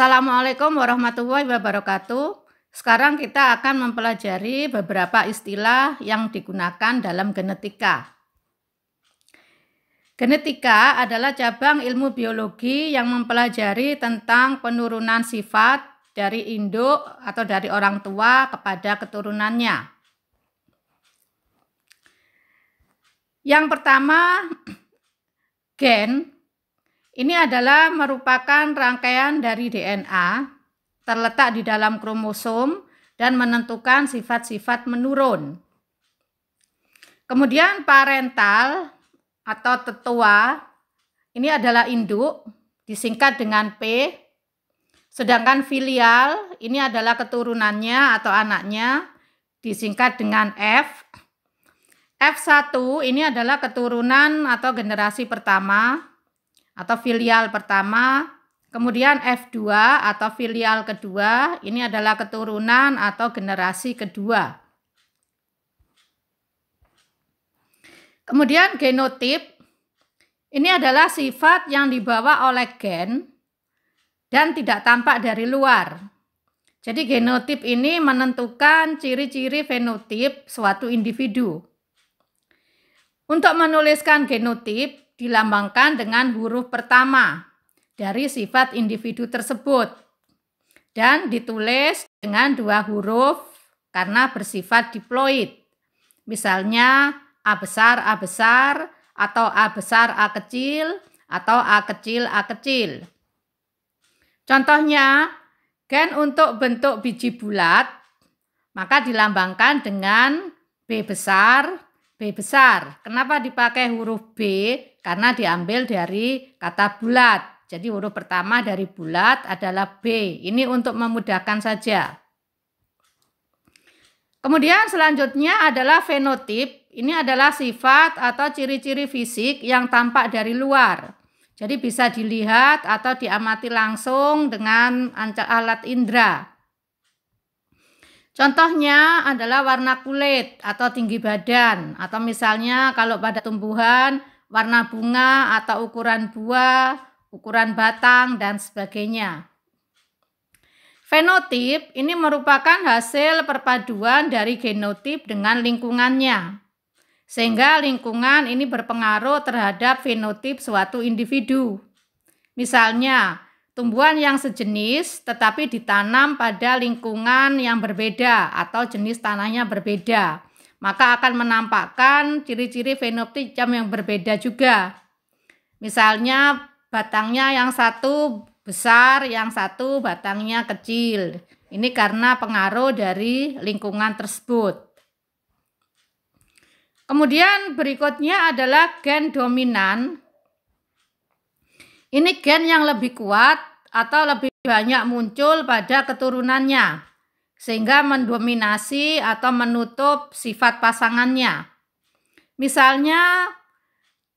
Assalamualaikum warahmatullahi wabarakatuh. Sekarang kita akan mempelajari beberapa istilah yang digunakan dalam genetika. Genetika adalah cabang ilmu biologi yang mempelajari tentang penurunan sifat dari induk atau dari orang tua kepada keturunannya. Yang pertama, gen. Ini adalah merupakan rangkaian dari DNA, terletak di dalam kromosom dan menentukan sifat-sifat menurun. Kemudian parental atau tetua, ini adalah induk, disingkat dengan P. Sedangkan filial, ini adalah keturunannya atau anaknya, disingkat dengan F. F1 ini adalah keturunan atau generasi pertama atau filial pertama. Kemudian F2 atau filial kedua, ini adalah keturunan atau generasi kedua. Kemudian genotip, ini adalah sifat yang dibawa oleh gen dan tidak tampak dari luar. Jadi genotip ini menentukan ciri-ciri fenotip suatu individu. Untuk menuliskan genotip, dilambangkan dengan huruf pertama dari sifat individu tersebut dan ditulis dengan dua huruf karena bersifat diploid. Misalnya A besar atau A besar A kecil atau A kecil A kecil. Contohnya, gen untuk bentuk biji bulat maka dilambangkan dengan B besar. Kenapa dipakai huruf B? Karena diambil dari kata bulat. Jadi huruf pertama dari bulat adalah B. Ini untuk memudahkan saja. Kemudian selanjutnya adalah fenotip. Ini adalah sifat atau ciri-ciri fisik yang tampak dari luar. Jadi bisa dilihat atau diamati langsung dengan alat indera. Contohnya adalah warna kulit atau tinggi badan, atau misalnya kalau pada tumbuhan, warna bunga atau ukuran buah, ukuran batang, dan sebagainya. Fenotip ini merupakan hasil perpaduan dari genotip dengan lingkungannya, sehingga lingkungan ini berpengaruh terhadap fenotip suatu individu. Misalnya, tumbuhan yang sejenis tetapi ditanam pada lingkungan yang berbeda atau jenis tanahnya berbeda, maka akan menampakkan ciri-ciri fenotip yang berbeda juga. Misalnya batangnya yang satu besar, yang satu batangnya kecil. Ini karena pengaruh dari lingkungan tersebut. Kemudian berikutnya adalah gen dominan. Ini gen yang lebih kuat atau lebih banyak muncul pada keturunannya, sehingga mendominasi atau menutup sifat pasangannya. Misalnya,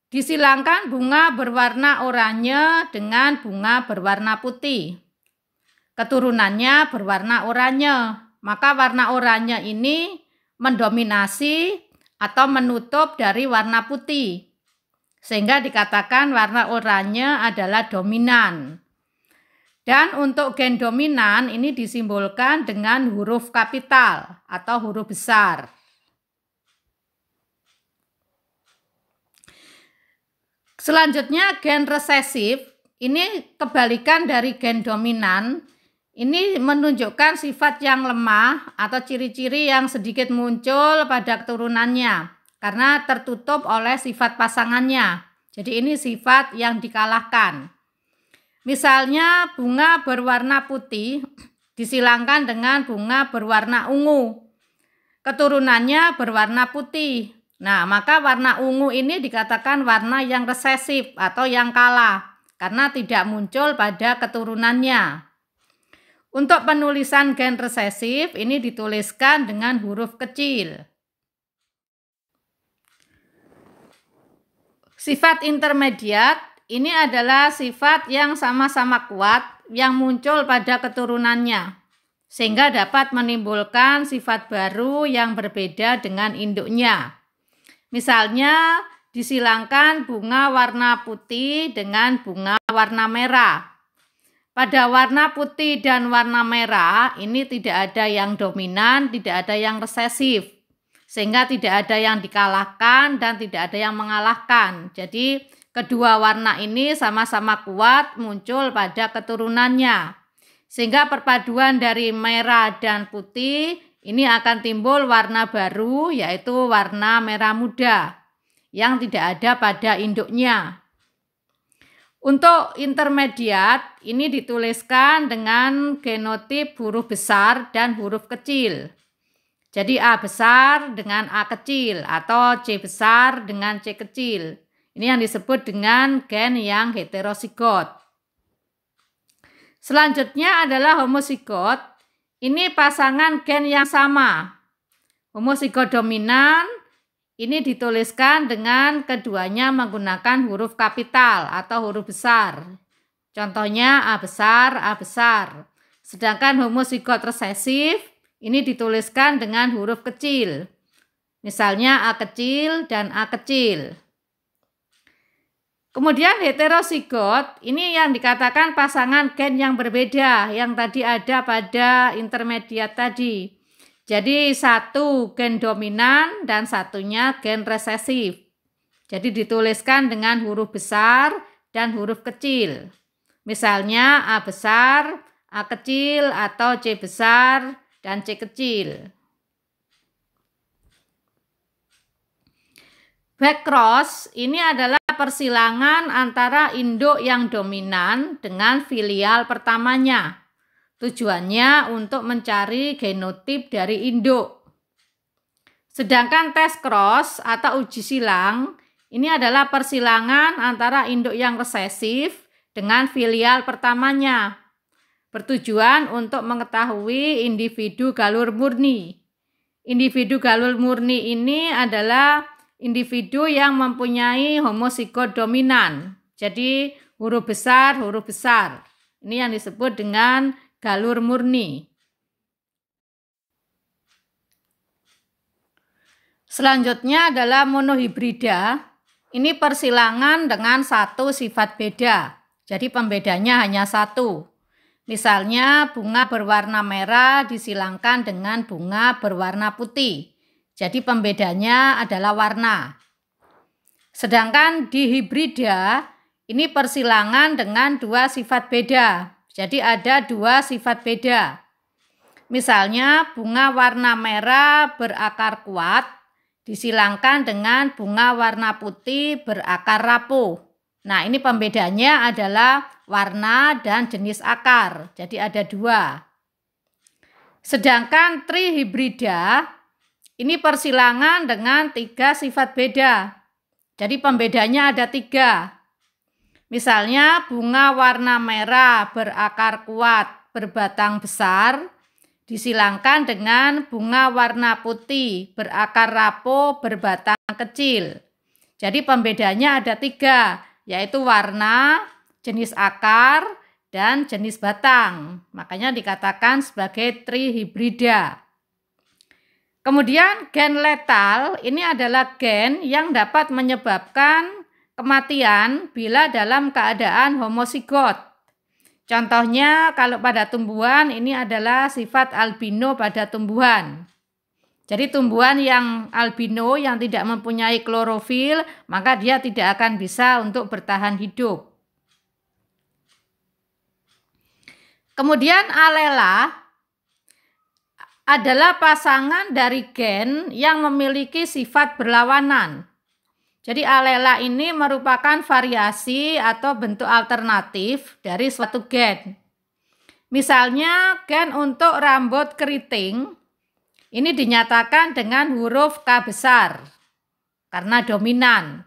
disilangkan bunga berwarna oranye dengan bunga berwarna putih. Keturunannya berwarna oranye, maka warna oranye ini mendominasi atau menutup dari warna putih, sehingga dikatakan warna oranye adalah dominan. Dan untuk gen dominan ini disimbolkan dengan huruf kapital atau huruf besar. Selanjutnya gen resesif, ini kebalikan dari gen dominan. Ini menunjukkan sifat yang lemah atau ciri-ciri yang sedikit muncul pada keturunannya karena tertutup oleh sifat pasangannya. Jadi ini sifat yang dikalahkan. Misalnya bunga berwarna putih disilangkan dengan bunga berwarna ungu. Keturunannya berwarna putih. Nah, maka warna ungu ini dikatakan warna yang resesif atau yang kalah karena tidak muncul pada keturunannya. Untuk penulisan gen resesif ini dituliskan dengan huruf kecil. Sifat intermediat ini adalah sifat yang sama-sama kuat yang muncul pada keturunannya, sehingga dapat menimbulkan sifat baru yang berbeda dengan induknya. Misalnya disilangkan bunga warna putih dengan bunga warna merah. pada warna putih dan warna merah ini tidak ada yang dominan, tidak ada yang resesif. Sehingga tidak ada yang dikalahkan dan tidak ada yang mengalahkan. Jadi kedua warna ini sama-sama kuat muncul pada keturunannya. Sehingga perpaduan dari merah dan putih ini akan timbul warna baru, yaitu warna merah muda yang tidak ada pada induknya. Untuk intermediat ini dituliskan dengan genotip huruf besar dan huruf kecil. Jadi A besar dengan A kecil atau C besar dengan C kecil. Ini yang disebut dengan gen yang heterozigot. Selanjutnya adalah homozigot. Ini pasangan gen yang sama. Homozigot dominan ini dituliskan dengan keduanya menggunakan huruf kapital atau huruf besar. Contohnya A besar, A besar. Sedangkan homozigot resesif ini dituliskan dengan huruf kecil. Misalnya A kecil dan A kecil. Kemudian heterozigot ini yang dikatakan pasangan gen yang berbeda yang tadi ada pada intermediat tadi. Jadi satu gen dominan dan satunya gen resesif. Jadi dituliskan dengan huruf besar dan huruf kecil. Misalnya A besar, A kecil atau C besar dan C kecil. Backcross ini adalah persilangan antara induk yang dominan dengan filial pertamanya. Tujuannya untuk mencari genotip dari induk. Sedangkan test cross atau uji silang ini adalah persilangan antara induk yang resesif dengan filial pertamanya. Bertujuan untuk mengetahui individu galur murni. Individu galur murni ini adalah individu yang mempunyai homozigot dominan. Jadi huruf besar, huruf besar. Ini yang disebut dengan galur murni. Selanjutnya adalah monohibrida. Ini persilangan dengan satu sifat beda. Jadi pembedanya hanya satu. Misalnya bunga berwarna merah disilangkan dengan bunga berwarna putih. Jadi pembedanya adalah warna. Sedangkan dihibrida ini persilangan dengan dua sifat beda. Jadi ada dua sifat beda. Misalnya bunga warna merah berakar kuat disilangkan dengan bunga warna putih berakar rapuh. Nah ini pembedanya adalah warna dan jenis akar. Jadi ada dua. Sedangkan trihibrida ini persilangan dengan tiga sifat beda. Jadi pembedanya ada tiga. Misalnya bunga warna merah berakar kuat berbatang besar disilangkan dengan bunga warna putih berakar rapuh berbatang kecil. Jadi pembedanya ada tiga, yaitu warna, jenis akar, dan jenis batang. Makanya dikatakan sebagai trihibrida. Kemudian gen letal ini adalah gen yang dapat menyebabkan kematian bila dalam keadaan homozigot. Contohnya kalau pada tumbuhan ini adalah sifat albino pada tumbuhan. Jadi tumbuhan yang albino yang tidak mempunyai klorofil, maka dia tidak akan bisa untuk bertahan hidup. Kemudian alela adalah pasangan dari gen yang memiliki sifat berlawanan. Jadi alela ini merupakan variasi atau bentuk alternatif dari suatu gen. Misalnya gen untuk rambut keriting ini dinyatakan dengan huruf K besar karena dominan.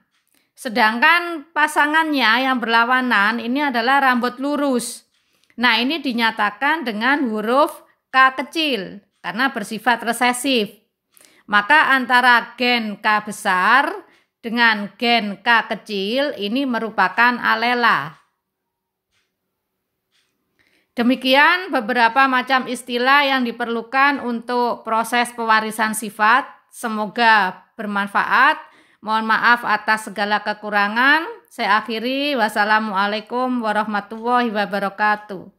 Sedangkan pasangannya yang berlawanan ini adalah rambut lurus. Nah ini dinyatakan dengan huruf K kecil karena bersifat resesif. Maka antara gen K besar dengan gen K kecil ini merupakan alela. Demikian beberapa macam istilah yang diperlukan untuk proses pewarisan sifat. Semoga bermanfaat. Mohon maaf atas segala kekurangan. Saya akhiri. Wassalamualaikum warahmatullahi wabarakatuh.